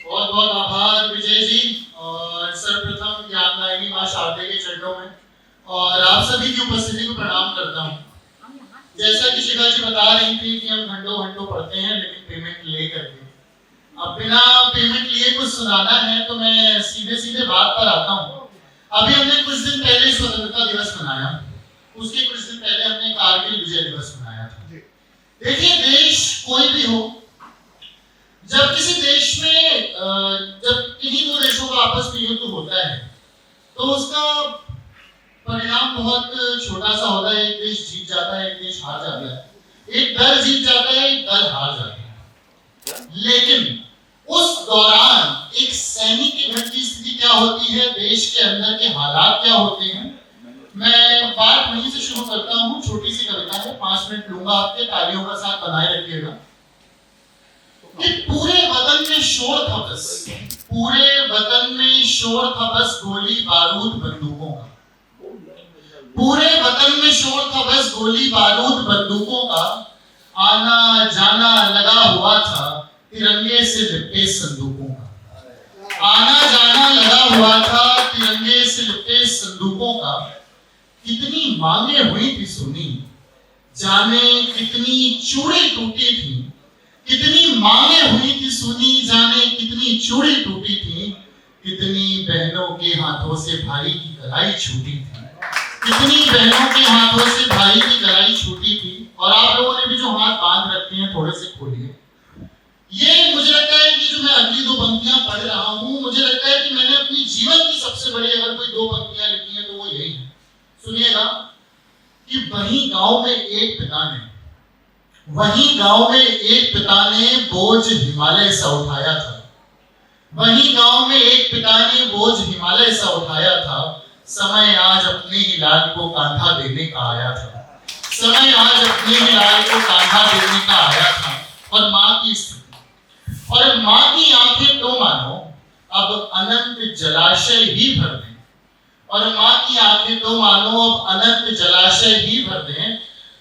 बहुत बहुत आभार विजय जी, और सर्वप्रथम ज्ञानदायिनी मां शारदे के चरणों में और आप सभी की उपस्थिति को प्रणाम करता हूँ। जैसा कि शिखा जी बता रही थी कि हम घंटों घंटों पढ़ते हैं लेकिन पेमेंट ले करके, अब बिना पेमेंट लिए कुछ सुनाना है तो मैं सीधे सीधे बात पर आता हूँ। अभी हमने कुछ दिन पहले स्वतंत्रता दिवस मनाया, उसके कुछ दिन पहले हमने कारगिल विजय दिवस मनाया था। देखिए, देश कोई भी हो, जब किसी देश में जब किन्हीं दो देशों का आपस में युद्ध होता है तो उसका परिणाम बहुत छोटा सा होता है। एक देश जीत जाता है, एक देश हार जाता है, एक दल जीत जाता है, एक दल हार जाता है। लेकिन उस दौरान एक सैनिक के घर की स्थिति क्या होती है, देश के अंदर के हालात क्या होते हैं, मैं बात वहीं से शुरू करता हूँ। छोटी सी कविता है, 5 मिनट लूंगा आपके, तालियों का साथ बनाए रखिएगा। कि पूरे वतन में शोर था बस, पूरे वतन में शोर था बस गोली बारूद बंदूकों का, पूरे वतन में शोर था बस गोली बारूद बंदूकों का, आना जाना लगा हुआ था तिरंगे से लिपटे संदूकों का, आना जाना लगा हुआ था तिरंगे से लिपटे संदूकों का। कितनी मांगे हुई थी सुनी, जाने कितनी चूड़ी टूटी थी, कितनी मांगे हुई थी सुनी, जाने कितनी चूड़ी टूटी थी, कितनी बहनों के हाथों से भाई की कलाई छूटी थी, कितनी बहनों के हाथों से भाई की कलाई छूटी थी। और आप लोगों ने भी जो हाथ बांध रखे हैं थोड़े से खोलिए। ये मुझे लगता है कि जो मैं अगली 2 पंक्तियां पढ़ रहा हूं, मुझे लगता है कि मैंने अपनी जीवन की सबसे बड़ी अगर कोई 2 पंक्तियां लिखी हैं तो वो यही है। सुनिएगा कि वहीं गांव में एक पिता ने, वहीं गांव में एक पिता ने बोझ हिमालय सा उठाया था, वहीं गांव में एक पिता ने बोझ हिमालय सा उठाया था। समय आज अपने ही लाल को कांधा देने का आया था, समय आज अपने ही लाल को कांधा देने का आया था। और मां की स्थिति, और मां की आंखें तो मानो अब अनंत जलाशय ही भर दें, और मां की आंखें तो मानो अब अनंत जलाशय ही भर दें।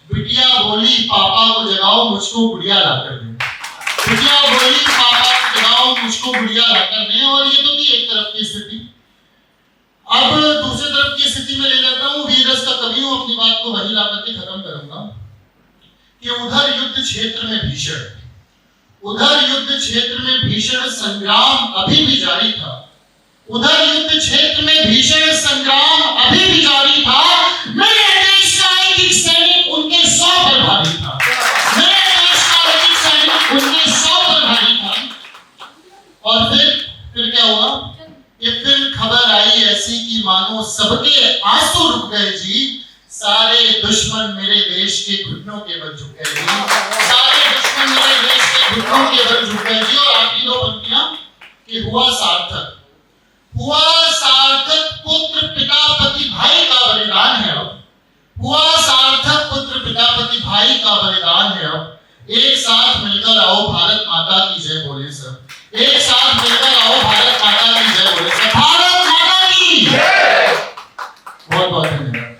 बिटिया बोली पापा को जगाओ मुझको गुड़िया लाकर दें, बिटिया बोली पापा को जगाओ मुझको गुड़िया लाकर दें। और ये तो थी एक तरफ की स्थिति। अब दूसरी तरफ की स्थिति में ले जाता हूँ, वीररस का कवि हूँ, अपनी बात को वहीं लाकर के खत्म करूंगा। कि उधर युद्ध क्षेत्र में भीषण, उधर युद्ध क्षेत्र में भीषण संग्राम अभी भी जारी था, उधर युद्ध क्षेत्र में भीषण संग्राम अभी भी जारी था। मेरे देश का एक सैनिक उनके 100 पर भारी था, मेरे देश का एक सैनिक उनके 100 पर भारी था। और फिर क्या हुआ कि फिर खबर आई ऐसी कि मानो सबके आंसू रुक गए जी, सारे दुश्मन मेरे देश के घुटनों के बल झुक गए जी, सारे दुश्मन मेरे देश के घुटनों के बल झुक गए जी। और आखिरी 2 पंक्तियां कि हुआ सार्थक, हुआ सार्थक पुत्र पिता पति भाई का बलिदान है अब, हुआ सार्थक पुत्र पिता पति भाई का बलिदान है अब। एक साथ मिलकर आओ भारत माता की जय बोले सब, एक साथ